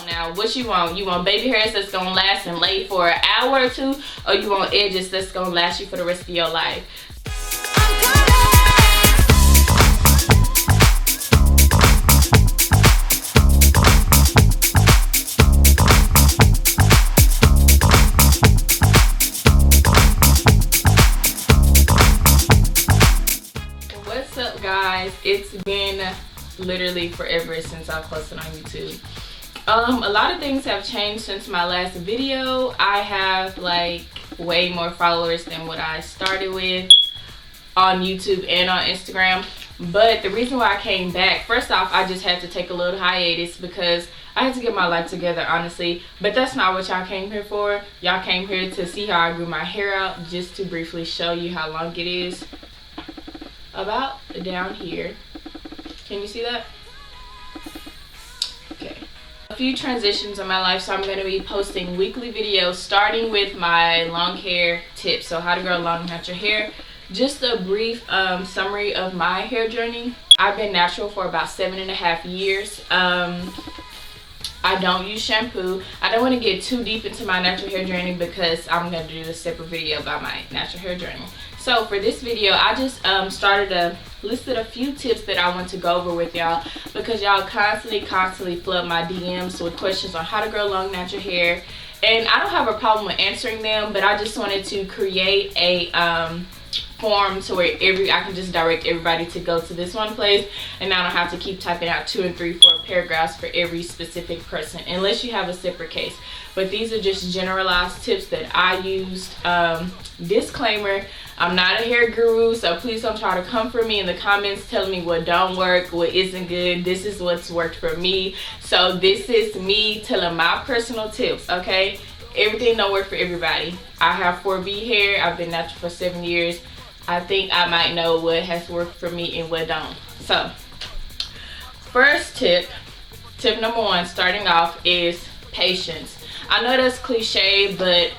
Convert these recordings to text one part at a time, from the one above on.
Now, what you want? You want baby hairs that's gonna last and lay for an hour or two, or you want edges that's gonna last you for the rest of your life? What's up, guys? It's been literally forever since I've posted on YouTube. A lot of things have changed since my last video. I have like way more followers than what I started with on YouTube and on Instagram. But the reason why I came back, first off, I just had to take a little hiatus because I had to get my life together, honestly. But that's not what y'all came here for. Y'all came here to see how I grew my hair out, just to briefly show you how long it is. About down here. Can you see that? Okay. A few transitions in my life, so I'm going to be posting weekly videos starting with my long hair tips. So how to grow long natural hair. Just a brief summary of my hair journey. I've been natural for about 7.5 years. I don't use shampoo. I don't want to get too deep into my natural hair journey because I'm going to do a separate video about my natural hair journey. So for this video, I just listed a few tips that I want to go over with y'all because y'all constantly flood my DMs with questions on how to grow long natural hair. And I don't have a problem with answering them, but I just wanted to create a form to where I can just direct everybody to go to this one place, and I don't have to keep typing out 2 and 3, 4 paragraphs for every specific person unless you have a separate case. But these are just generalized tips that I used. Disclaimer, I'm not a hair guru, so please don't try to come for me in the comments telling me what don't work, what isn't good. This is what's worked for me. So this is me telling my personal tips, okay? Everything don't work for everybody. I have 4B hair. I've been natural for 7 years. I think I might know what has worked for me and what don't. So, first tip number 1, starting off, is patience. I know that's cliche, but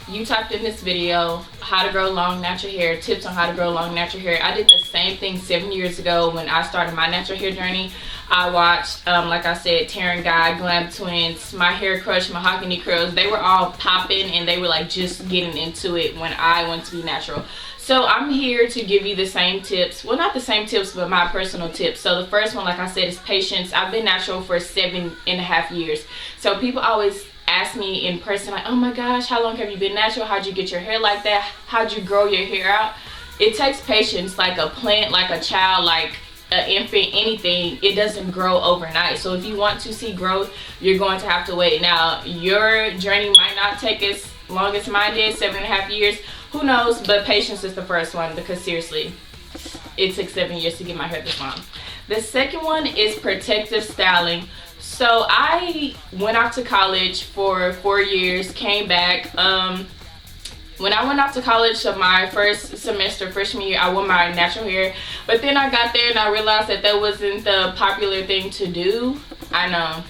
you typed in this video, how to grow long natural hair, tips on how to grow long natural hair. I did the same thing 7 years ago when I started my natural hair journey. I watched, like I said, Taryn Guy, Glam Twins, My Hair Crush, Mahogany Curls. They were all popping and they were like just getting into it when I went to be natural. So I'm here to give you the same tips. Well, not the same tips, but my personal tips. So the first one, like I said, is patience. I've been natural for 7.5 years. So people always ask me in person, like, oh my gosh, how long have you been natural? How'd you get your hair like that? How'd you grow your hair out? It takes patience, like a plant, like a child, like an infant, anything. It doesn't grow overnight. So if you want to see growth, you're going to have to wait. Now, your journey might not take as long as mine did, 7.5 years. Who knows? But patience is the first one because seriously, it took 7 years to get my hair this long. The second one is protective styling. So I went off to college for 4 years, came back. When I went off to college, so my first semester, freshman year, I wore my natural hair. But then I got there and I realized that wasn't the popular thing to do. I know,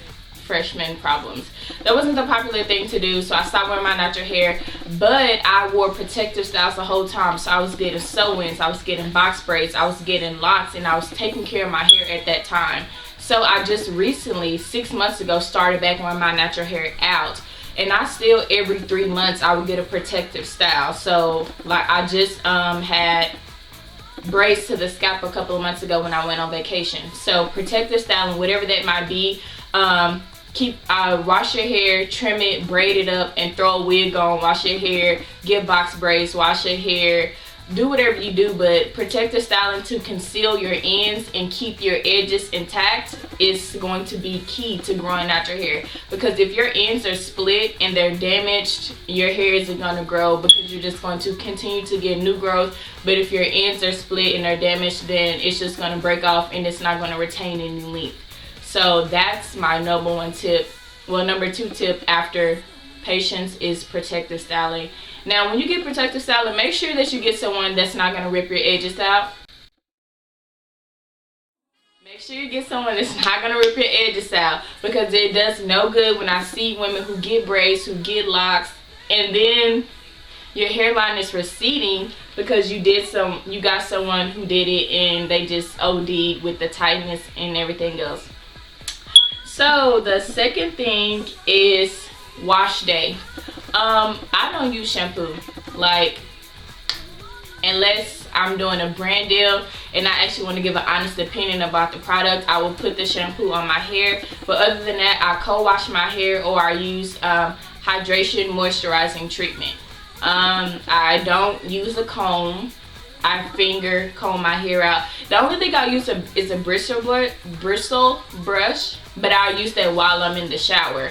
freshman problems. That wasn't the popular thing to do, so I stopped wearing my natural hair. But I wore protective styles the whole time. So I was getting sew-ins, I was getting box braids, I was getting locks, and I was taking care of my hair at that time. So I just recently, 6 months ago, started back wearing my natural hair out. And I still, every 3 months, I would get a protective style. So, like, I just had braids to the scalp a couple of months ago when I went on vacation. So, protective styling, whatever that might be, wash your hair, trim it, braid it up, and throw a wig on, wash your hair, get box braids, wash your hair, do whatever you do, but protective styling to conceal your ends and keep your edges intact is going to be key to growing natural hair. Because if your ends are split and they're damaged, your hair isn't going to grow because you're just going to continue to get new growth. But if your ends are split and they're damaged, then it's just going to break off and it's not going to retain any length. So that's my number 1 tip. Well, number 2 tip after patience is protective styling. Now, when you get protective styling, make sure that you get someone that's not going to rip your edges out. Make sure you get someone that's not going to rip your edges out, because it does no good when I see women who get braids, who get locks, and then your hairline is receding because you got someone who did it and they just OD'd with the tightness and everything else. So the second thing is wash day. I don't use shampoo, like, unless I'm doing a brand deal and I actually want to give an honest opinion about the product. I will put the shampoo on my hair, but other than that, I co-wash my hair, or I use hydration moisturizing treatment. I don't use a comb. I finger comb my hair out. The only thing I use is a bristle brush, but I use that while I'm in the shower.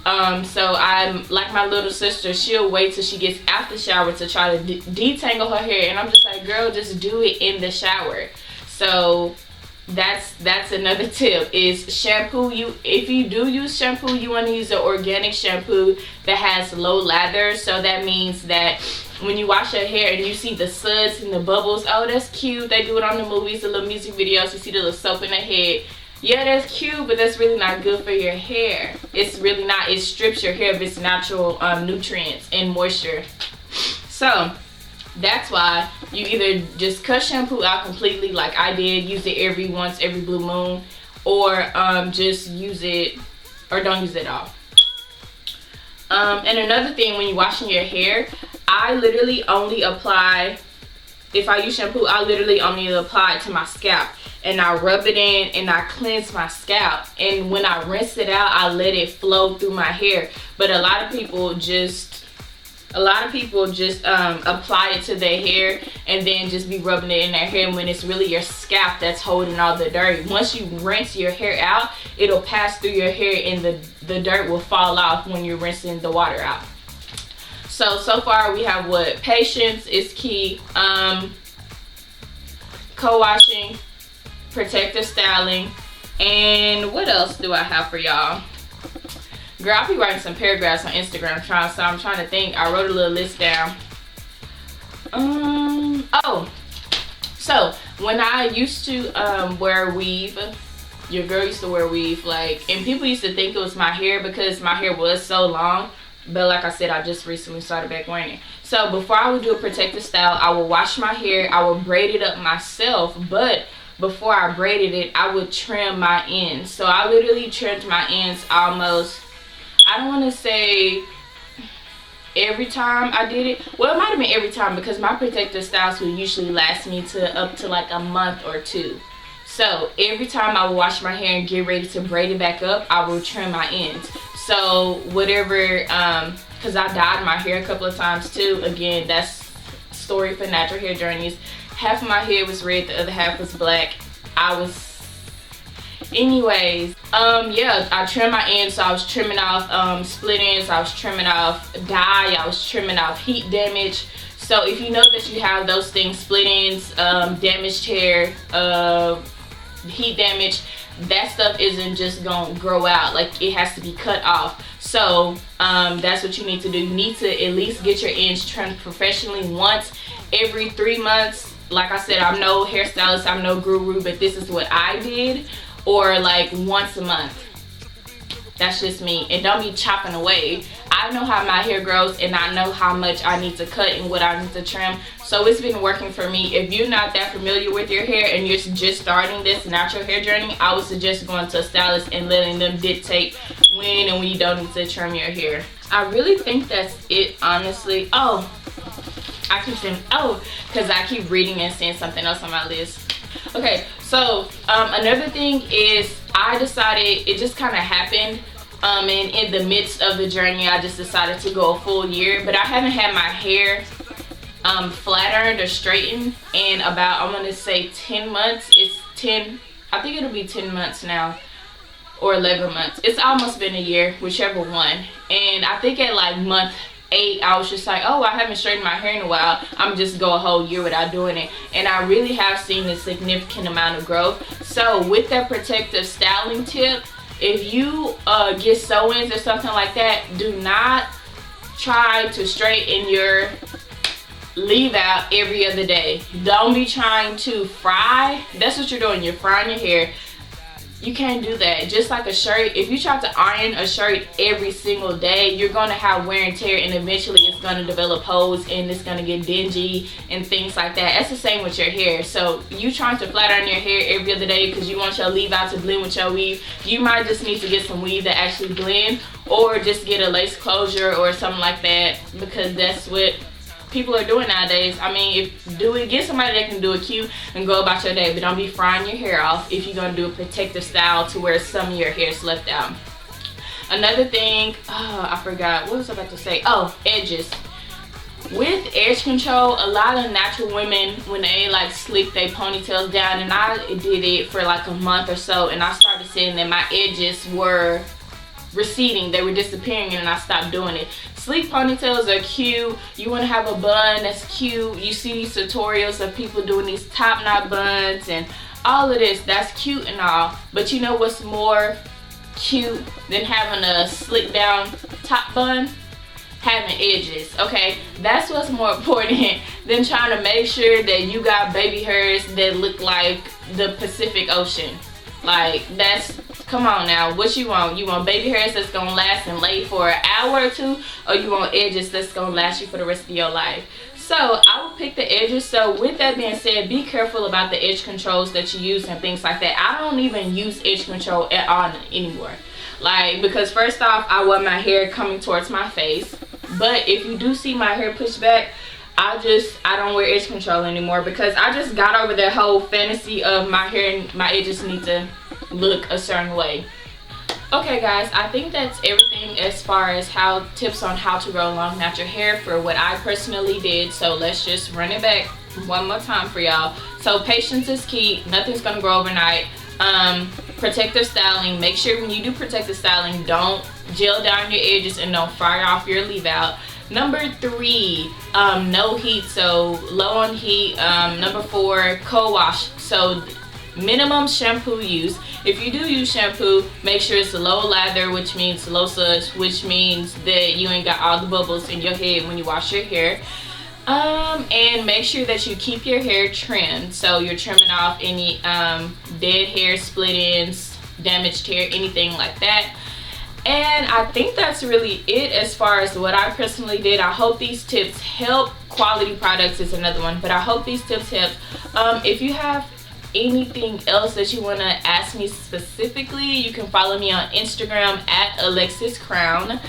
So I'm like my little sister, she'll wait till she gets out the shower to try to detangle her hair, and I'm just like, girl, just do it in the shower. So that's another tip, is shampoo. If you do use shampoo, you want to use an organic shampoo that has low lather. So that means that when you wash your hair and you see the suds and the bubbles, oh, that's cute, they do it on the movies, the little music videos, you see the little soap in the head. Yeah, that's cute, but that's really not good for your hair. It's really not. It strips your hair of its natural nutrients and moisture. So that's why you either just cut shampoo out completely, like I did, use it every blue moon, or just use it, or don't use it at all. And another thing, when you're washing your hair, I literally only apply, if I use shampoo, I literally only apply it to my scalp, and I rub it in and I cleanse my scalp, and when I rinse it out, I let it flow through my hair. But a lot of people just apply it to their hair and then just be rubbing it in their hair, when it's really your scalp that's holding all the dirt. Once you rinse your hair out, it'll pass through your hair and the dirt will fall off when you're rinsing the water out. So far we have what? Patience is key, co-washing, protective styling, and what else do I have for y'all? Girl, I'll be writing some paragraphs on Instagram, so I'm trying to think. I wrote a little list down. Oh, so when I used to wear weave, your girl used to wear weave, like, and people used to think it was my hair because my hair was so long. But like I said, I just recently started back wearing it. So before I would do a protective style, I would wash my hair, I would braid it up myself, but before I braided it, I would trim my ends. So I literally trimmed my ends almost, I don't want to say every time I did it. Well, it might have been every time, because my protective styles would usually last me up to like a month or two. So every time I would wash my hair and get ready to braid it back up, I would trim my ends. So whatever, because I dyed my hair a couple of times too. Again, that's story for natural hair journeys. Half of my hair was red, the other half was black. Anyways, yeah, I trimmed my ends. So I was trimming off split ends, I was trimming off dye, I was trimming off heat damage. So if you know that you have those things, split ends, damaged hair, heat damage, that stuff isn't just gonna grow out, like it has to be cut off. So that's what you need to do. You need to at least get your ends trimmed professionally once every 3 months. Like I said, I'm no hairstylist, I'm no guru, but this is what I did. Or like once a month. That's just me. And don't be chopping away. I know how my hair grows, and I know how much I need to cut and what I need to trim. So it's been working for me. If you're not that familiar with your hair and you're just starting this natural hair journey, I would suggest going to a stylist and letting them dictate when and when you don't need to trim your hair. I really think that's it, honestly. Oh, I keep saying because I keep reading and seeing something else on my list. Okay, so another thing is, I decided, it just kind of happened, and in the midst of the journey, I just decided to go a full year. But I haven't had my hair flat ironed or straightened in about, I'm gonna say 10 months. I think it'll be 10 months now, or 11 months. It's almost been a year, whichever one. And I think at like month 8, I was just like, oh, I haven't straightened my hair in a while, I'm just go a whole year without doing it. And I really have seen a significant amount of growth. So with that protective styling tip, if you get sew-ins or something like that, do not try to straighten your leave out every other day. Don't be trying to fry. That's what you're doing, you're frying your hair. You can't do that. Just like a shirt, if you try to iron a shirt every single day, you're going to have wear and tear, and eventually it's going to develop holes and it's going to get dingy and things like that. That's the same with your hair. So you trying to flat iron your hair every other day because you want your leave out to blend with your weave, you might just need to get some weave that actually blend, or just get a lace closure or something like that, because that's what people are doing nowadays. I mean, get somebody that can do it cute and go about your day, but don't be frying your hair off if you're gonna do a protective style to where some of your hair is left out. Another thing, I forgot, what was I about to say? Oh, edges. With edge control, a lot of natural women, when they like slick their ponytails down, and I did it for like a month or so, and I started seeing that my edges were receding, they were disappearing, and I stopped doing it. Sleek ponytails are cute. You want to have a bun that's cute. You see these tutorials of people doing these top knot buns and all of this. That's cute and all, but you know what's more cute than having a slick down top bun? Having edges. Okay, that's what's more important than trying to make sure that you got baby hairs that look like the Pacific Ocean. Like, that's, come on now, what you want? You want baby hairs that's gonna last and lay for an hour or two, or you want edges that's gonna last you for the rest of your life? So I would pick the edges. So with that being said, be careful about the edge controls that you use and things like that. I don't even use edge control at all anymore. Like, because first off, I want my hair coming towards my face, but if you do see my hair pushed back, I don't wear edge control anymore, because I just got over that whole fantasy of my hair and my edges need to look a certain way. Okay guys, I think that's everything as far as tips on how to grow long natural hair for what I personally did. So let's just run it back one more time for y'all. So patience is key. Nothing's gonna grow overnight. Protective styling. Make sure when you do protective styling, don't gel down your edges and don't fire off your leave out. Number 3, no heat, so low on heat. Number 4, co-wash, so minimum shampoo use. If you do use shampoo, make sure it's low lather, which means low suds, which means that you ain't got all the bubbles in your head when you wash your hair. And make sure that you keep your hair trimmed, so you're trimming off any dead hair, split ends, damaged hair, anything like that. And I think that's really it as far as what I personally did. I hope these tips help. Quality products is another one, but I hope these tips help. If you have anything else that you want to ask me specifically, you can follow me on Instagram at alexuscrown.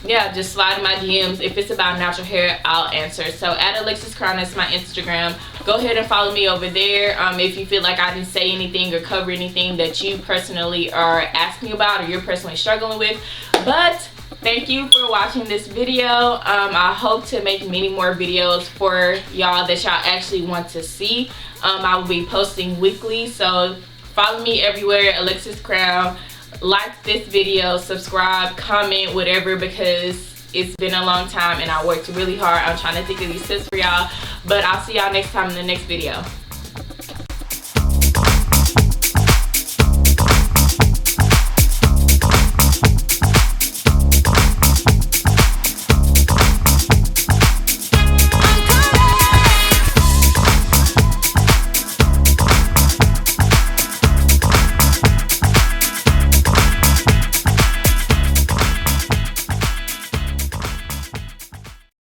Yeah, just slide in my DMs. If it's about natural hair, I'll answer. So at alexuscrown is my Instagram. Go ahead and follow me over there. If you feel like I didn't say anything or cover anything that you personally are asking about or you're personally struggling with. But thank you for watching this video. I hope to make many more videos for y'all that y'all actually want to see. I will be posting weekly, so follow me everywhere, alexuscrown. Like this video, subscribe, comment, whatever, because it's been a long time and I worked really hard on trying to think of these tips for y'all. But I'll see y'all next time in the next video.